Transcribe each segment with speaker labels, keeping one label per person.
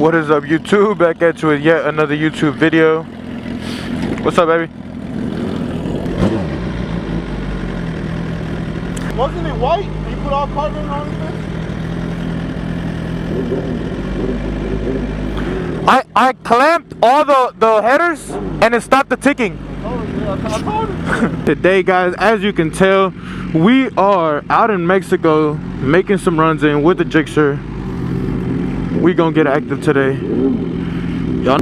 Speaker 1: What is up, YouTube? Back at you with yet another YouTube video. What's up, baby?
Speaker 2: Wasn't it white? You put all carbon on it?
Speaker 1: I clamped all the headers and it stopped the ticking.
Speaker 2: Oh, yeah, I told him.
Speaker 1: Today, guys, as you can tell, we are out in Mexico making some runs in with the Jixer. We gonna get active today. Y'all.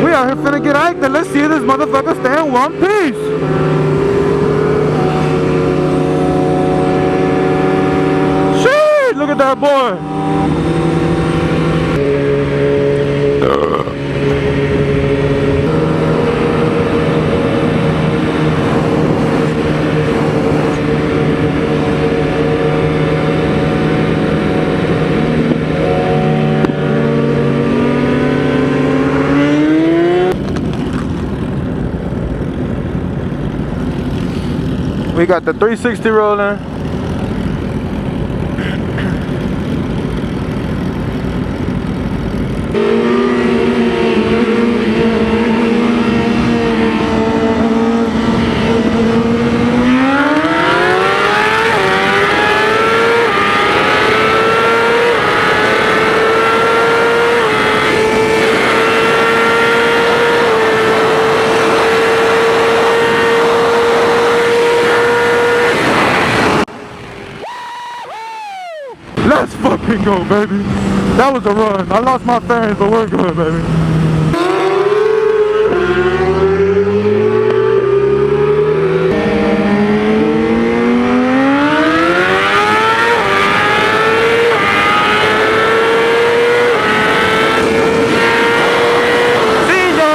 Speaker 1: We out here finna get active. Let's see if this motherfucker stay in one piece. Shit, look at that boy. We got the 360 rolling. Let's fucking go, baby. That was a run. I lost my fans, but we're good, baby. See ya!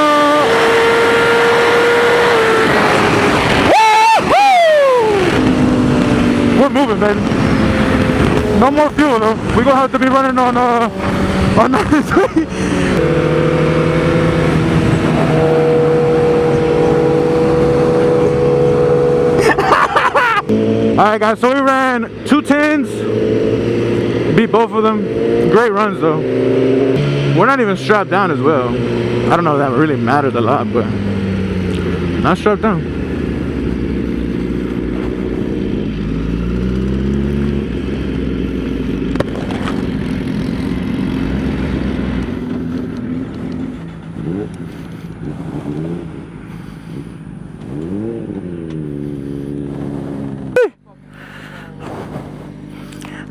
Speaker 1: Woo-hoo! We're moving, baby. No more fuel though. We're gonna have to be running on 93. Alright guys, so we ran 210s. Beat both of them. Great runs though. We're not even strapped down as well. I don't know if that really mattered a lot, but not strapped down.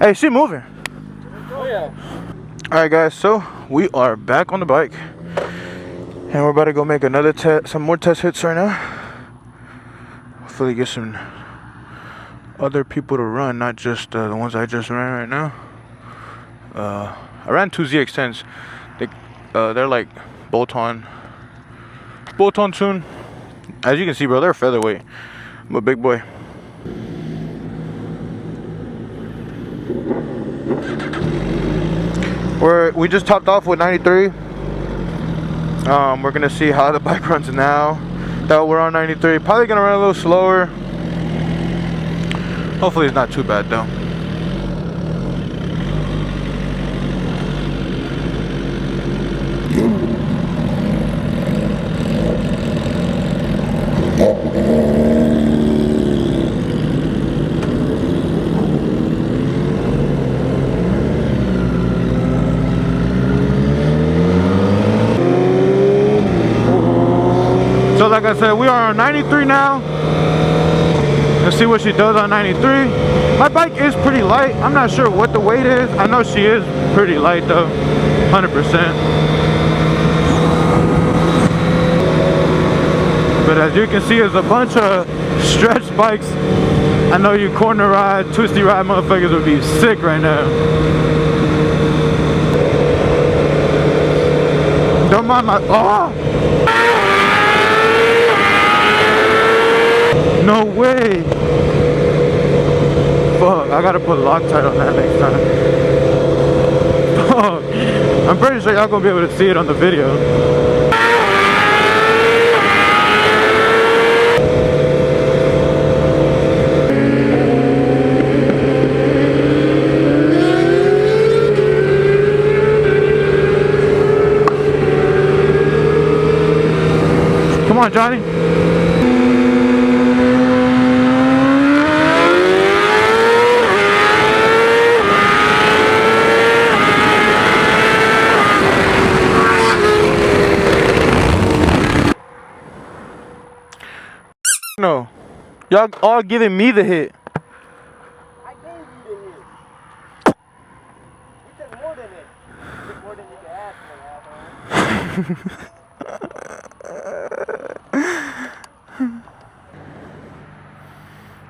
Speaker 1: Hey, she moving.
Speaker 2: Oh yeah.
Speaker 1: Alright guys, so we are back on the bike. And we're about to go make another some more test hits right now. Hopefully get some other people to run, not just the ones I just ran right now. I ran 2 ZX10s. They're like bolt-on tune. As you can see, bro, they're featherweight. I'm a big boy. We just topped off with 93. We're gonna see how the bike runs now that we're on 93. Probably gonna run a little slower. Hopefully it's not too bad though. So like I said, we are on 93 now. Let's see what she does on 93. My bike is pretty light. I'm not sure what the weight is. I know she is pretty light though, 100%. But as you can see, there's a bunch of stretch bikes. I know you corner ride, twisty ride motherfuckers would be sick right now. Don't mind my, oh! No way! Fuck, I gotta put Loctite on that next time. Fuck. I'm pretty sure y'all gonna be able to see it on the video. on, Johnny. No. Y'all all giving me the hit.
Speaker 2: I gave you the hit. You took more than it. You took more than you could ask for,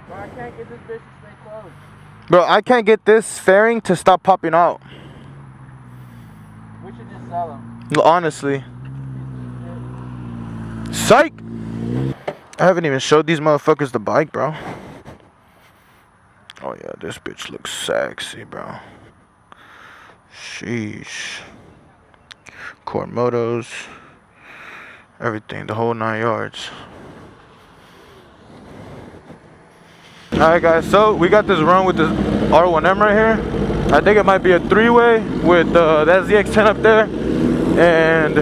Speaker 2: Bro, I can't get this bitch to stay closed.
Speaker 1: Bro, I can't get this fairing to stop popping out.
Speaker 2: We should just sell them.
Speaker 1: Honestly. Psych! I haven't even showed these motherfuckers the bike, bro. Oh yeah, this bitch looks sexy, bro. Sheesh. Cord motos. Everything, the whole 9 yards. Alright guys, so we got this run with this R1M right here. I think it might be a 3-way with that ZX10 up there and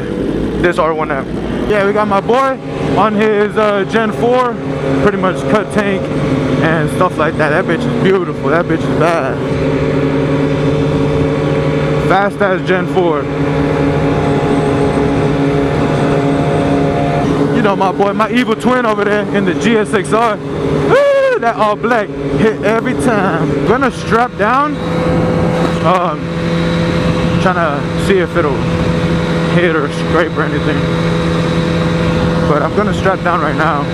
Speaker 1: this R1M. Yeah, we got my boy on his Gen 4, pretty much cut tank and stuff like that. That bitch is beautiful, that bitch is bad. Fast as Gen 4. You know my boy, my evil twin over there in the GSXR. Woo, that all black hit every time. Gonna strap down. Trying to see if it'll hit or scrape or anything. But I'm gonna strap down right now.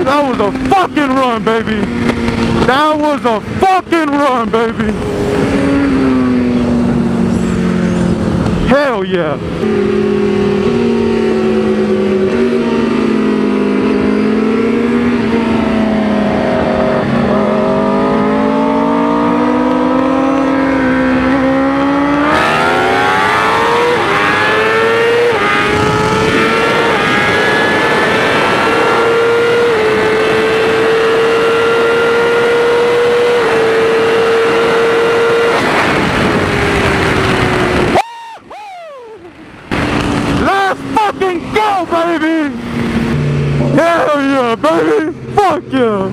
Speaker 1: That was a fucking run, baby. That was a fucking run, baby. Hell yeah. Go, baby! Hell yeah, baby! Fuck yeah!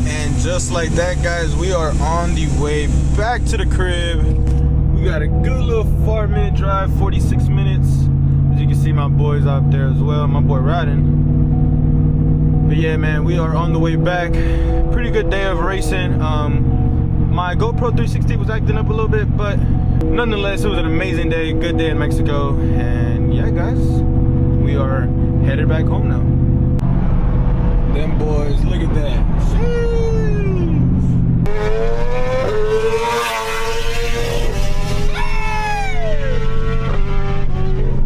Speaker 1: And just like that, guys, we are on the way back to the crib. We got a good little 4-minute drive, 46 minutes. As you can see, my boy's out there as well. My boy riding. But yeah, man, we are on the way back. Pretty good day of racing. My GoPro 360 was acting up a little bit, but nonetheless, it was an amazing day, good day in Mexico. And yeah, guys, we are headed back home now. Them boys, look at that.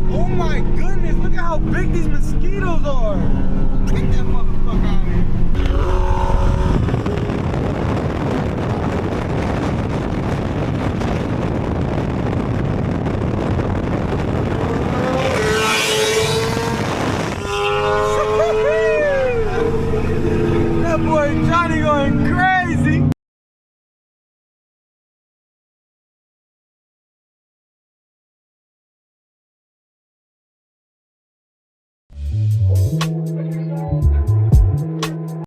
Speaker 1: Oh my goodness, look at how big these mosquitoes are.